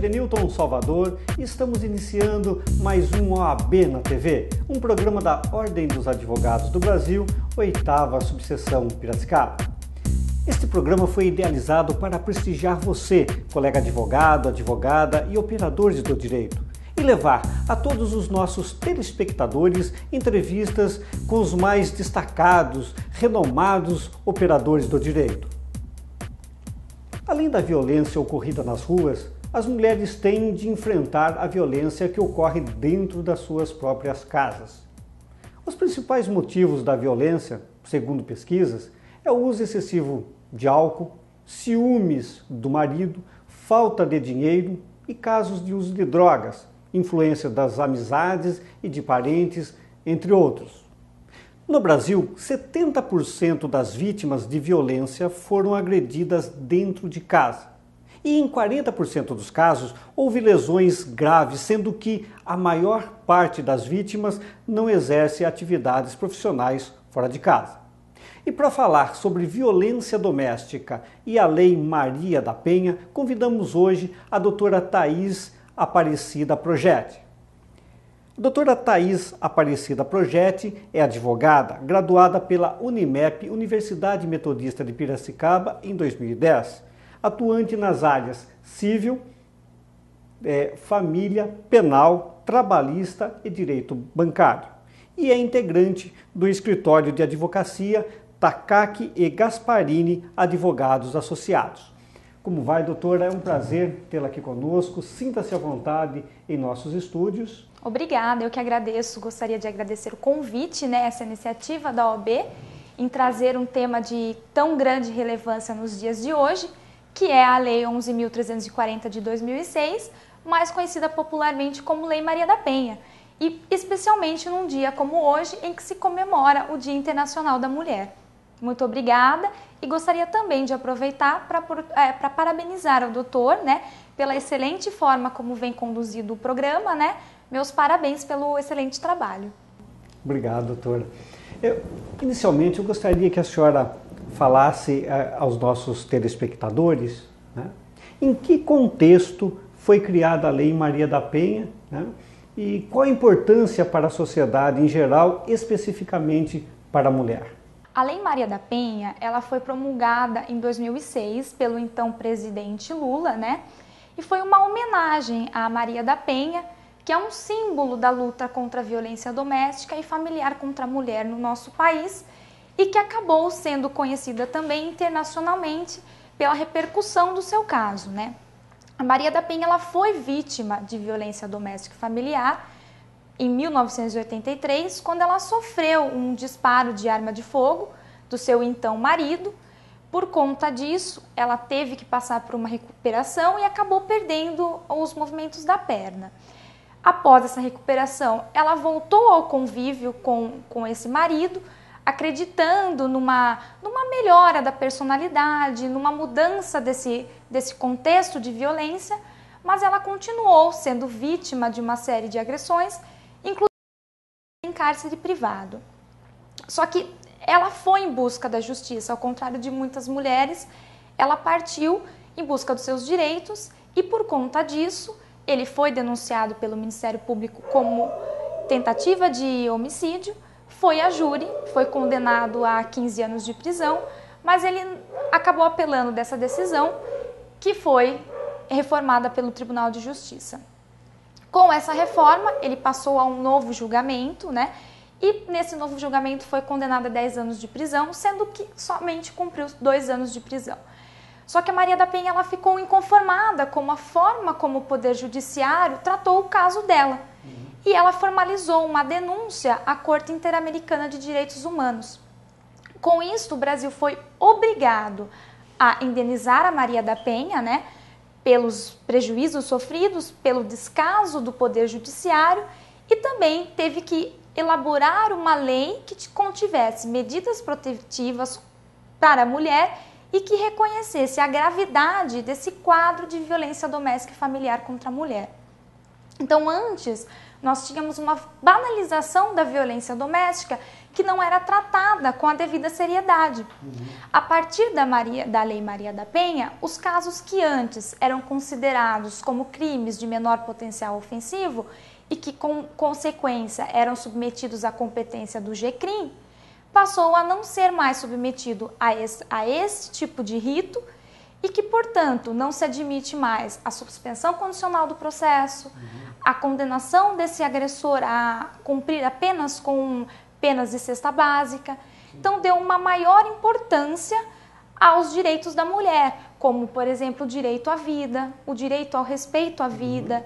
Edenilton Salvador e estamos iniciando mais um OAB na TV, um programa da Ordem dos Advogados do Brasil, 8ª Subseção Piracicaba. Este programa foi idealizado para prestigiar você, colega advogado, advogada e operadores do direito, e levar a todos os nossos telespectadores entrevistas com os mais destacados, renomados operadores do direito. Além da violência ocorrida nas ruas, as mulheres têm de enfrentar a violência que ocorre dentro das suas próprias casas. Os principais motivos da violência, segundo pesquisas, é o uso excessivo de álcool, ciúmes do marido, falta de dinheiro e casos de uso de drogas, influência das amizades e de parentes, entre outros. No Brasil, 70% das vítimas de violência foram agredidas dentro de casa. E em 40% dos casos, houve lesões graves, sendo que a maior parte das vítimas não exerce atividades profissionais fora de casa. E para falar sobre violência doméstica e a Lei Maria da Penha, convidamos hoje a doutora Thaís Aparecida Projetti. A doutora Thaís Aparecida Projetti é advogada, graduada pela Unimep, Universidade Metodista de Piracicaba, em 2010, atuante nas áreas civil, família, penal, trabalhista e direito bancário. E é integrante do escritório de advocacia Takaki e Gasparini Advogados Associados. Como vai, doutora? É um prazer tê-la aqui conosco. Sinta-se à vontade em nossos estúdios. Obrigada, eu que agradeço. Gostaria de agradecer o convite, essa iniciativa da OAB, em trazer um tema de tão grande relevância nos dias de hoje, que é a Lei 11.340 de 2006, mais conhecida popularmente como Lei Maria da Penha, e especialmente num dia como hoje, em que se comemora o Dia Internacional da Mulher. Muito obrigada e gostaria também de aproveitar para parabenizar o doutor, pela excelente forma como vem conduzido o programa, Meus parabéns pelo excelente trabalho. Obrigado, doutora. Inicialmente, eu gostaria que a senhora falasse aos nossos telespectadores, em que contexto foi criada a Lei Maria da Penha, e qual a importância para a sociedade em geral, especificamente para a mulher. A Lei Maria da Penha, ela foi promulgada em 2006 pelo então presidente Lula, e foi uma homenagem a Maria da Penha, que é um símbolo da luta contra a violência doméstica e familiar contra a mulher no nosso país e que acabou sendo conhecida também internacionalmente pela repercussão do seu caso, A Maria da Penha, ela foi vítima de violência doméstica e familiar em 1983, quando ela sofreu um disparo de arma de fogo do seu então marido. Por conta disso, ela teve que passar por uma recuperação e acabou perdendo os movimentos da perna. Após essa recuperação, ela voltou ao convívio com esse marido, acreditando numa melhora da personalidade, numa mudança desse contexto de violência, mas ela continuou sendo vítima de uma série de agressões, inclusive em cárcere privado. Só que ela foi em busca da justiça, ao contrário de muitas mulheres, ela partiu em busca dos seus direitos e, por conta disso, ele foi denunciado pelo Ministério Público como tentativa de homicídio, foi a júri, foi condenado a 15 anos de prisão, mas ele acabou apelando dessa decisão, que foi reformada pelo Tribunal de Justiça. Com essa reforma, ele passou a um novo julgamento, e nesse novo julgamento foi condenado a 10 anos de prisão, sendo que somente cumpriu 2 anos de prisão. Só que a Maria da Penha, ela ficou inconformada com a forma como o Poder Judiciário tratou o caso dela. E ela formalizou uma denúncia à Corte Interamericana de Direitos Humanos. Com isso, o Brasil foi obrigado a indenizar a Maria da Penha, pelos prejuízos sofridos, pelo descaso do Poder Judiciário, e também teve que elaborar uma lei que contivesse medidas protetivas para a mulher e que reconhecesse a gravidade desse quadro de violência doméstica e familiar contra a mulher. Então, antes, nós tínhamos uma banalização da violência doméstica que não era tratada com a devida seriedade. A partir da Lei Maria da Penha, os casos que antes eram considerados como crimes de menor potencial ofensivo e que, com consequência, eram submetidos à competência do GCRIM, passou a não ser mais submetido a esse tipo de rito e que, portanto, não se admite mais a suspensão condicional do processo, a condenação desse agressor a cumprir apenas com penas de cesta básica. Então, deu uma maior importância aos direitos da mulher, como, por exemplo, o direito à vida, o direito ao respeito à vida,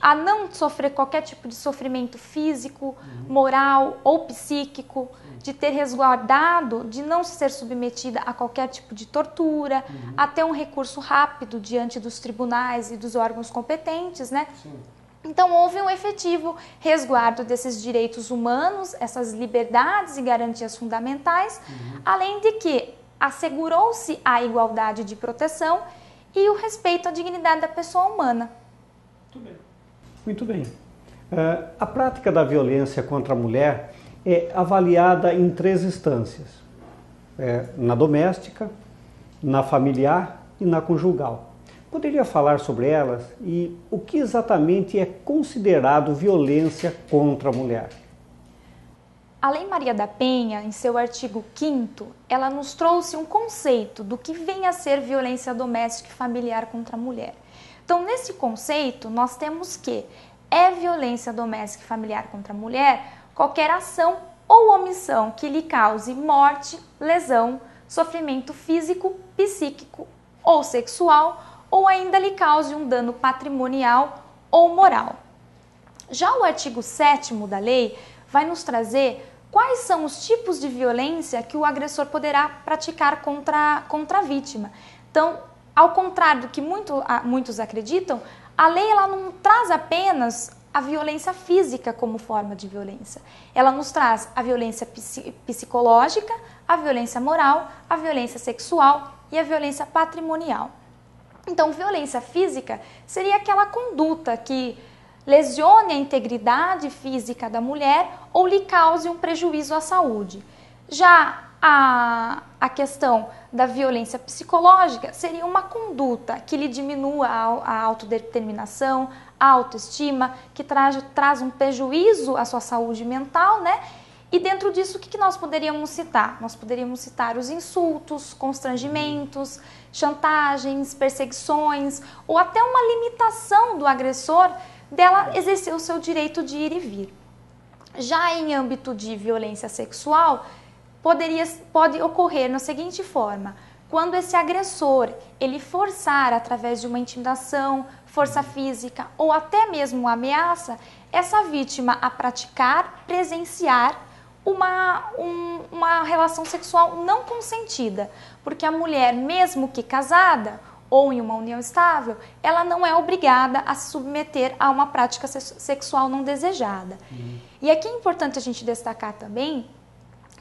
a não sofrer qualquer tipo de sofrimento físico, moral ou psíquico, de ter resguardado, de não ser submetida a qualquer tipo de tortura, a ter um recurso rápido diante dos tribunais e dos órgãos competentes, né? Sim. Então, houve um efetivo resguardo desses direitos humanos, essas liberdades e garantias fundamentais, além de que assegurou-se a igualdade de proteção e o respeito à dignidade da pessoa humana. Muito bem. Muito bem. A prática da violência contra a mulher é avaliada em 3 instâncias: na doméstica, na familiar e na conjugal. Poderia falar sobre elas e o que exatamente é considerado violência contra a mulher? A Lei Maria da Penha, em seu artigo 5º, ela nos trouxe um conceito do que vem a ser violência doméstica e familiar contra a mulher. Então, nesse conceito, nós temos que é violência doméstica e familiar contra a mulher qualquer ação ou omissão que lhe cause morte, lesão, sofrimento físico, psíquico ou sexual, ou ainda lhe cause um dano patrimonial ou moral. Já o artigo 7º da lei vai nos trazer quais são os tipos de violência que o agressor poderá praticar contra a vítima. Então, ao contrário do que muitos acreditam, a lei ela não traz apenas a violência física como forma de violência. Ela nos traz a violência psicológica, a violência moral, a violência sexual e a violência patrimonial. Então, violência física seria aquela conduta que lesione a integridade física da mulher ou lhe cause um prejuízo à saúde. Já a questão da violência psicológica seria uma conduta que lhe diminua a autodeterminação, a autoestima, que traz um prejuízo à sua saúde mental, né? E dentro disso, o que nós poderíamos citar? Nós poderíamos citar os insultos, constrangimentos, chantagens, perseguições ou até uma limitação do agressor dela exercer o seu direito de ir e vir. Já em âmbito de violência sexual, pode ocorrer na seguinte forma: quando esse agressor ele forçar através de uma intimidação, força física ou até mesmo uma ameaça, essa vítima a praticar, presenciar uma relação sexual não consentida, porque a mulher, mesmo que casada ou em uma união estável, ela não é obrigada a se submeter a uma prática sexual não desejada. E aqui é importante a gente destacar também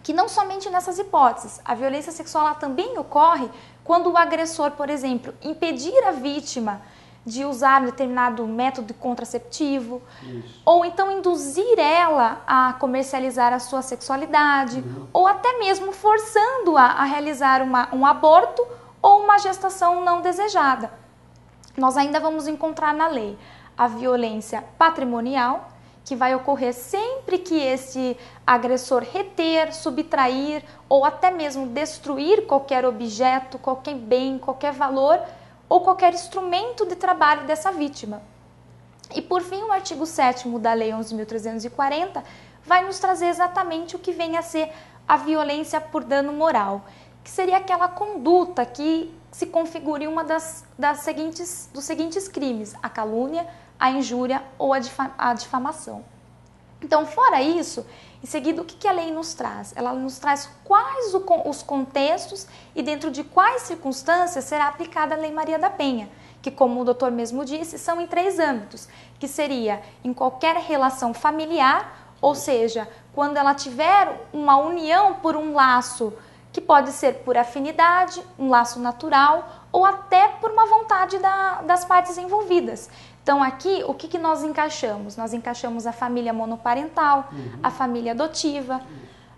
que não somente nessas hipóteses, a violência sexual ela também ocorre quando o agressor, por exemplo, impedir a vítima de usar determinado método contraceptivo, ou então induzir ela a comercializar a sua sexualidade, ou até mesmo forçando-a a realizar um aborto ou uma gestação não desejada. Nós ainda vamos encontrar na lei a violência patrimonial, que vai ocorrer sempre que esse agressor reter, subtrair ou até mesmo destruir qualquer objeto, qualquer bem, qualquer valor ou qualquer instrumento de trabalho dessa vítima. E por fim, o artigo 7º da Lei 11.340 vai nos trazer exatamente o que vem a ser a violência por dano moral, que seria aquela conduta que se configura em uma dos seguintes crimes: a calúnia, a injúria ou a difamação. Então, fora isso, em seguida, o que a lei nos traz? Ela nos traz quais os contextos e dentro de quais circunstâncias será aplicada a Lei Maria da Penha, que, como o doutor mesmo disse, são em 3 âmbitos, que seria em qualquer relação familiar, ou seja, quando ela tiver uma união por um laço que pode ser por afinidade, um laço natural ou até por uma vontade das partes envolvidas. Então aqui, o que nós encaixamos? Nós encaixamos a família monoparental, a família adotiva,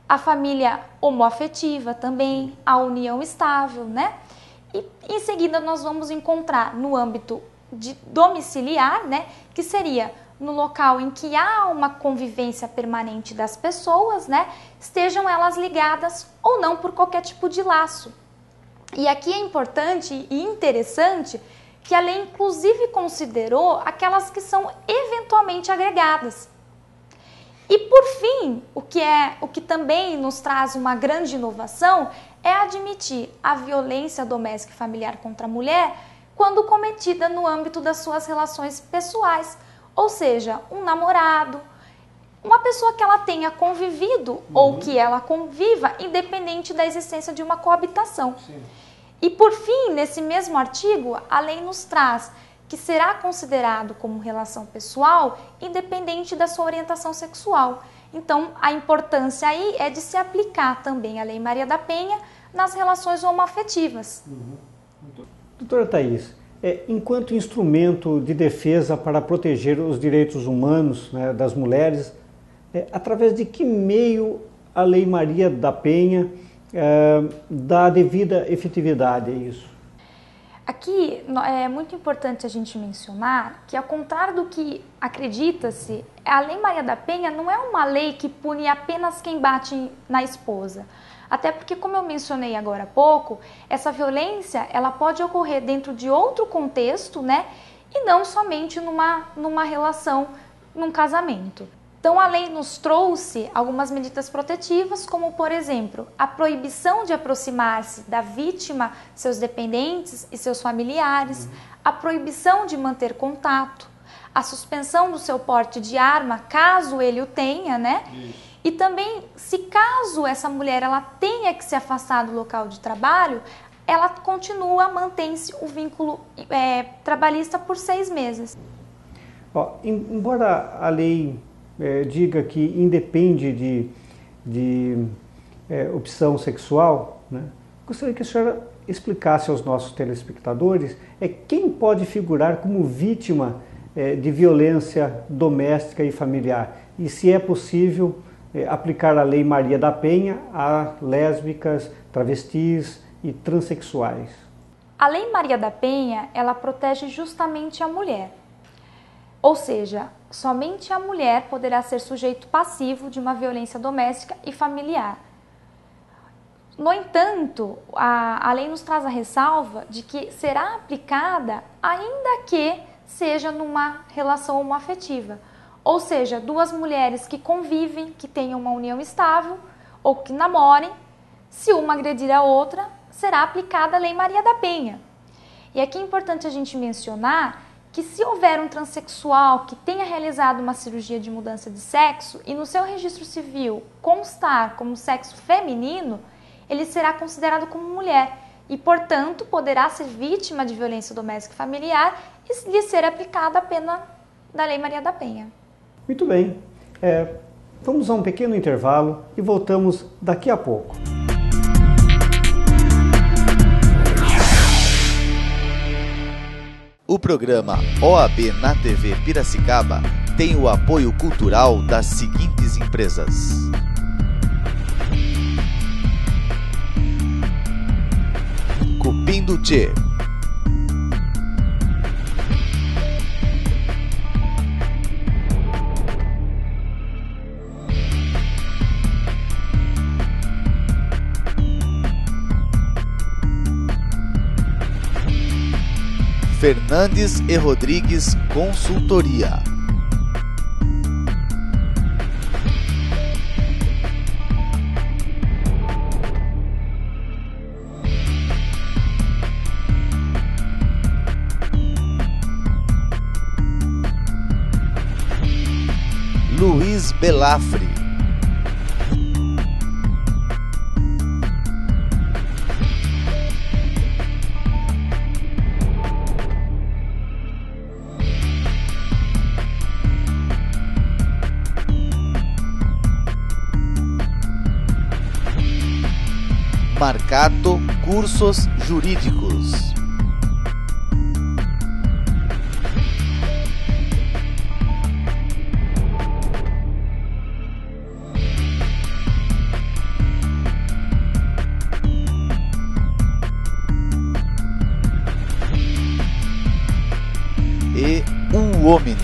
a família homoafetiva também, a união estável, né? E em seguida nós vamos encontrar no âmbito domiciliar, né? Que seria no local em que há uma convivência permanente das pessoas, né? Estejam elas ligadas ou não por qualquer tipo de laço. E aqui é importante e interessante que a lei inclusive considerou aquelas que são eventualmente agregadas. E por fim, o que também nos traz uma grande inovação é admitir a violência doméstica e familiar contra a mulher quando cometida no âmbito das suas relações pessoais, ou seja, um namorado, uma pessoa que ela tenha convivido ou que ela conviva, independente da existência de uma coabitação. Sim. E por fim, nesse mesmo artigo, a lei nos traz que será considerado como relação pessoal, independente da sua orientação sexual. Então, a importância aí é de se aplicar também a Lei Maria da Penha nas relações homoafetivas. Doutora Thaís, enquanto instrumento de defesa para proteger os direitos humanos, né, das mulheres, através de que meio a Lei Maria da Penha dá a devida efetividade a isso? Aqui é muito importante a gente mencionar que, ao contrário do que acredita-se, a Lei Maria da Penha não é uma lei que pune apenas quem bate na esposa. Até porque, como eu mencionei agora há pouco, essa violência ela pode ocorrer dentro de outro contexto, né? E não somente numa relação, num casamento. Então, a lei nos trouxe algumas medidas protetivas, como, por exemplo, a proibição de aproximar-se da vítima, seus dependentes e seus familiares, a proibição de manter contato, a suspensão do seu porte de arma, caso ele o tenha, né? E também, se caso essa mulher ela tenha que se afastar do local de trabalho, ela continua, mantém-se o vínculo trabalhista por 6 meses. Embora a lei diga que independe de opção sexual, né? Gostaria que a senhora explicasse aos nossos telespectadores quem pode figurar como vítima de violência doméstica e familiar e se é possível aplicar a Lei Maria da Penha a lésbicas, travestis e transexuais. A Lei Maria da Penha, ela protege justamente a mulher. Ou seja, somente a mulher poderá ser sujeito passivo de uma violência doméstica e familiar. No entanto, a lei nos traz a ressalva de que será aplicada ainda que seja numa relação homoafetiva. Ou seja, 2 mulheres que convivem, que tenham uma união estável ou que namorem, se uma agredir a outra, será aplicada a Lei Maria da Penha. E aqui é importante a gente mencionar que se houver um transexual que tenha realizado uma cirurgia de mudança de sexo e no seu registro civil constar como sexo feminino, ele será considerado como mulher e, portanto, poderá ser vítima de violência doméstica e familiar e lhe ser aplicada a pena da Lei Maria da Penha. Muito bem. Vamos a um pequeno intervalo e voltamos daqui a pouco. O programa OAB na TV Piracicaba tem o apoio cultural das seguintes empresas: Cupim do Tchê, Fernandes e Rodrigues Consultoria, Luiz Belafre, Marcato Cursos Jurídicos, Uomini.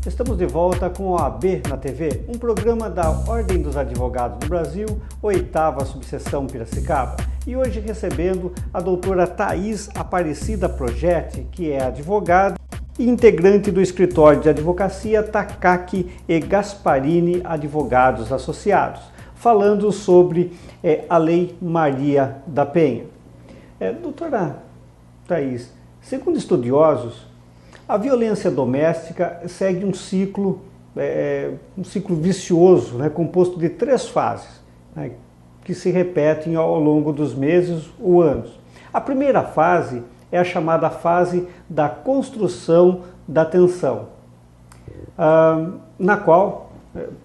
Estamos de volta com o OAB na TV, um programa da Ordem dos Advogados do Brasil, 8ª Subseção Piracicaba. E hoje recebendo a doutora Thaís Aparecida Projetti, que é advogada e integrante do escritório de advocacia Takaki e Gasparini Advogados Associados, falando sobre a Lei Maria da Penha. Doutora Thaís, segundo estudiosos, a violência doméstica segue um ciclo vicioso, composto de 3 fases, que se repetem ao longo dos meses ou anos. A primeira fase é a chamada fase da construção da tensão, na qual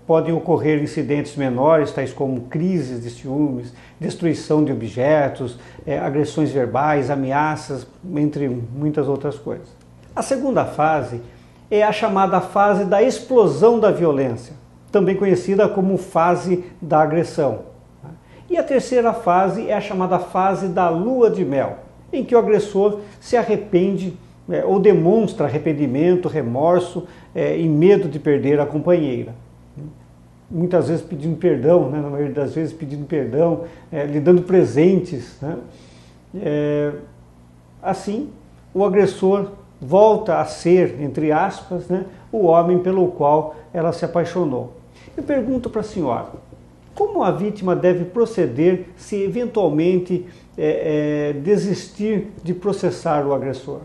podem ocorrer incidentes menores, tais como crises de ciúmes, destruição de objetos, agressões verbais, ameaças, entre muitas outras coisas. A segunda fase é a chamada fase da explosão da violência, também conhecida como fase da agressão. E a terceira fase é a chamada fase da lua de mel, em que o agressor se arrepende ou demonstra arrependimento, remorso e medo de perder a companheira. Muitas vezes pedindo perdão, na maioria das vezes pedindo perdão, lhe dando presentes. Assim, o agressor volta a ser, entre aspas, o homem pelo qual ela se apaixonou. Eu pergunto para a senhora, como a vítima deve proceder se eventualmente desistir de processar o agressor?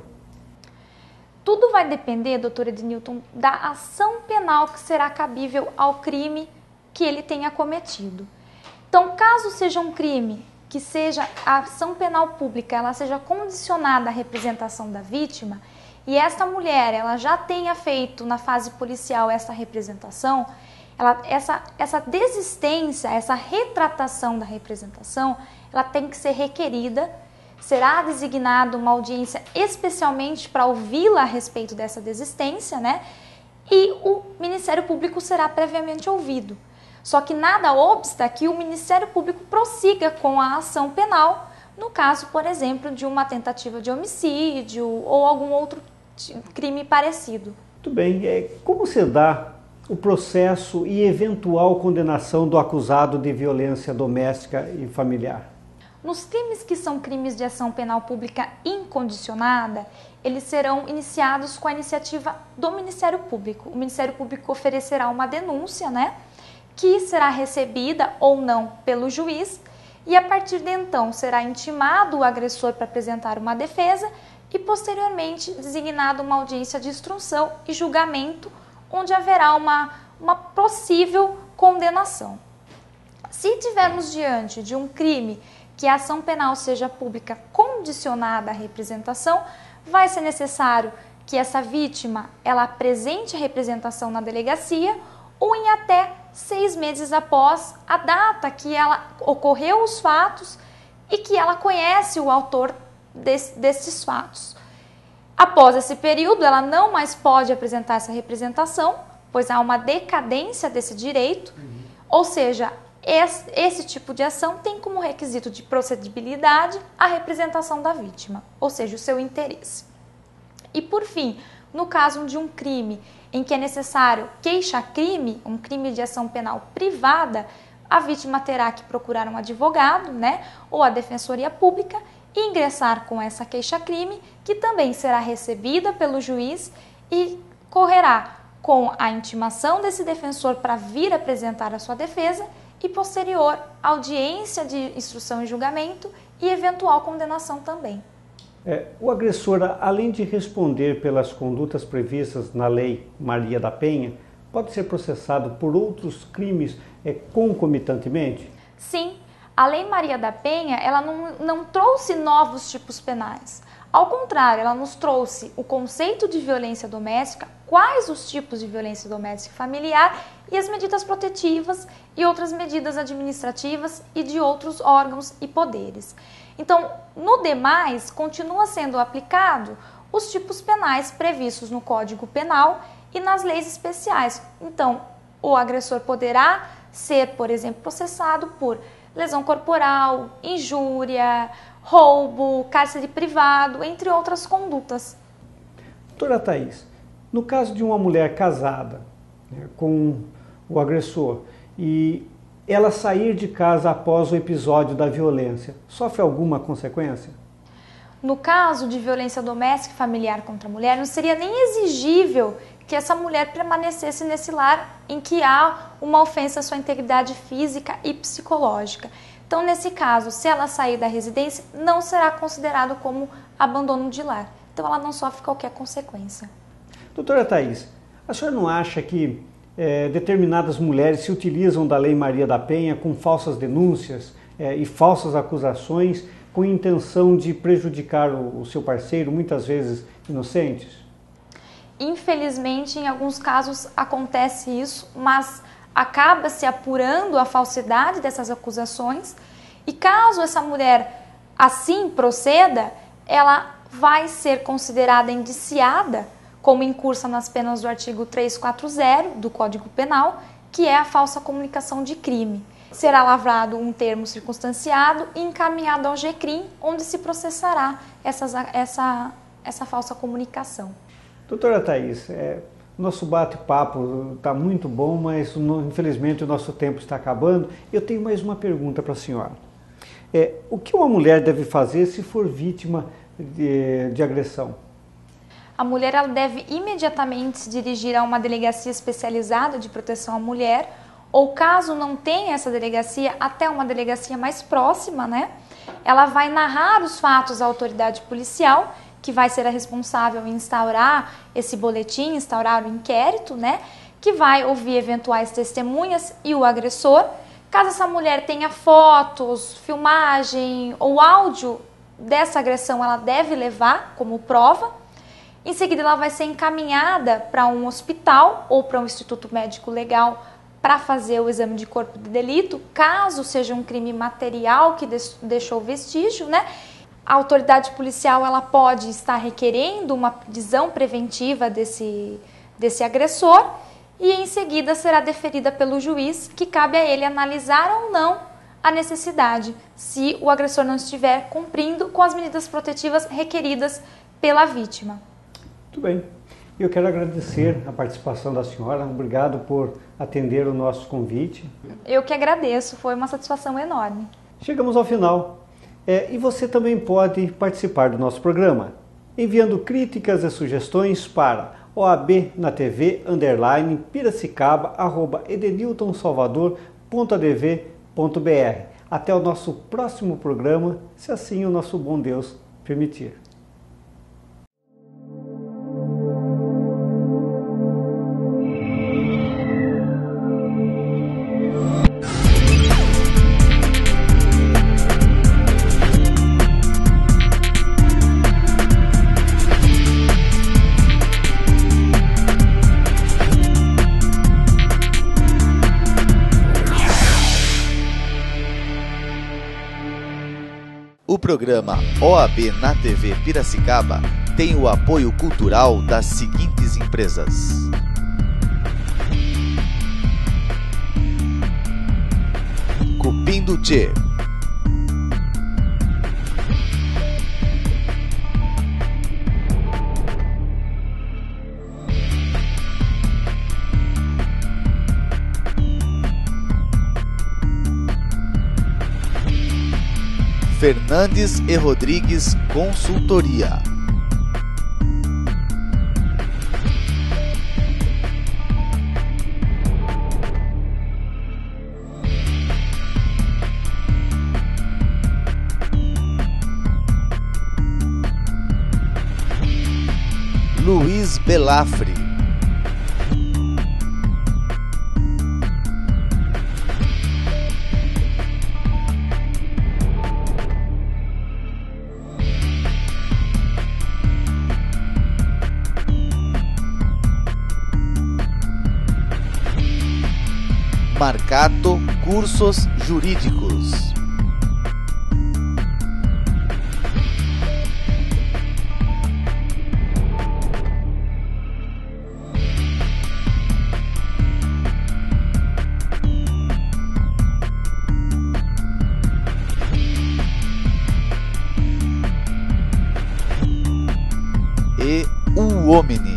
Tudo vai depender, doutora Ednilton, da ação penal que será cabível ao crime que ele tenha cometido. Então, caso seja um crime que seja a ação penal pública, ela seja condicionada à representação da vítima, e esta mulher ela já tenha feito na fase policial essa representação, essa desistência, essa retratação da representação, ela tem que ser requerida, será designada uma audiência especialmente para ouvi-la a respeito dessa desistência, e o Ministério Público será previamente ouvido. Só que nada obsta que o Ministério Público prossiga com a ação penal, no caso, por exemplo, de uma tentativa de homicídio ou algum outro crime parecido. Muito bem. Como se dá o processo e eventual condenação do acusado de violência doméstica e familiar? Nos crimes que são crimes de ação penal pública incondicionada, eles serão iniciados com a iniciativa do Ministério Público. O Ministério Público oferecerá uma denúncia, que será recebida ou não pelo juiz, e a partir de então será intimado o agressor para apresentar uma defesa e posteriormente designada uma audiência de instrução e julgamento, onde haverá uma possível condenação. Se tivermos diante de um crime que a ação penal seja pública condicionada à representação, vai ser necessário que essa vítima ela apresente a representação na delegacia ou em até 6 meses após a data que ela ocorreu os fatos e que ela conhece o autor desses fatos. Após esse período, ela não mais pode apresentar essa representação, pois há uma decadência desse direito, ou seja, esse tipo de ação tem como requisito de procedibilidade a representação da vítima, ou seja, o seu interesse. E por fim, no caso de um crime em que é necessário queixa-crime, um crime de ação penal privada, a vítima terá que procurar um advogado, ou a Defensoria Pública, e ingressar com essa queixa-crime, que também será recebida pelo juiz e correrá com a intimação desse defensor para vir apresentar a sua defesa e posterior audiência de instrução e julgamento e eventual condenação também. O agressor, além de responder pelas condutas previstas na Lei Maria da Penha, pode ser processado por outros crimes concomitantemente? Sim, a Lei Maria da Penha ela não trouxe novos tipos penais. Ao contrário, ela nos trouxe o conceito de violência doméstica, quais os tipos de violência doméstica familiar e as medidas protetivas e outras medidas administrativas e de outros órgãos e poderes. Então, no demais, continua sendo aplicado os tipos penais previstos no Código Penal e nas leis especiais. Então, o agressor poderá ser, por exemplo, processado por lesão corporal, injúria, roubo, cárcere privado, entre outras condutas. Doutora Thaís, no caso de uma mulher casada, né, com o agressor e ela sair de casa após o episódio da violência, sofre alguma consequência? No caso de violência doméstica e familiar contra a mulher, não seria nem exigível que essa mulher permanecesse nesse lar em que há uma ofensa à sua integridade física e psicológica. Então, nesse caso, se ela sair da residência, não será considerado como abandono de lar. Então, ela não sofre qualquer consequência. Doutora Thaís, a senhora não acha que determinadas mulheres se utilizam da Lei Maria da Penha com falsas denúncias e falsas acusações com intenção de prejudicar o seu parceiro, muitas vezes inocentes? Infelizmente, em alguns casos acontece isso, mas acaba se apurando a falsidade dessas acusações e caso essa mulher assim proceda, ela vai ser considerada indiciada como incursa nas penas do artigo 340 do Código Penal, que é a falsa comunicação de crime. Será lavrado um termo circunstanciado e encaminhado ao GCRIM, onde se processará essa falsa comunicação. Doutora Thaís, nosso bate-papo está muito bom, mas infelizmente o nosso tempo está acabando. Eu tenho mais uma pergunta para a senhora. O que uma mulher deve fazer se for vítima de agressão? A mulher ela deve imediatamente se dirigir a uma delegacia especializada de proteção à mulher, ou caso não tenha essa delegacia, até uma delegacia mais próxima, né? Ela vai narrar os fatos à autoridade policial, que vai ser a responsável em instaurar esse boletim, instaurar o inquérito, né? Que vai ouvir eventuais testemunhas e o agressor. Caso essa mulher tenha fotos, filmagem ou áudio dessa agressão, ela deve levar como prova. Em seguida, ela vai ser encaminhada para um hospital ou para um instituto médico legal para fazer o exame de corpo de delito, caso seja um crime material que deixou vestígio, né? A autoridade policial ela pode estar requerendo uma prisão preventiva desse agressor e em seguida será deferida pelo juiz, que cabe a ele analisar ou não a necessidade, se o agressor não estiver cumprindo com as medidas protetivas requeridas pela vítima. Muito bem. Eu quero agradecer a participação da senhora. Obrigado por atender o nosso convite. Eu que agradeço. Foi uma satisfação enorme. Chegamos ao final. E você também pode participar do nosso programa, enviando críticas e sugestões para oabnatv_piracicaba@edeniltonsalvador.adv.br. Até o nosso próximo programa, se assim o nosso bom Deus permitir. O programa OAB na TV Piracicaba tem o apoio cultural das seguintes empresas: Cupim do Tchê, Fernandes e Rodrigues Consultoria, Luiz Belafre, Marcato Cursos Jurídicos, Uomini,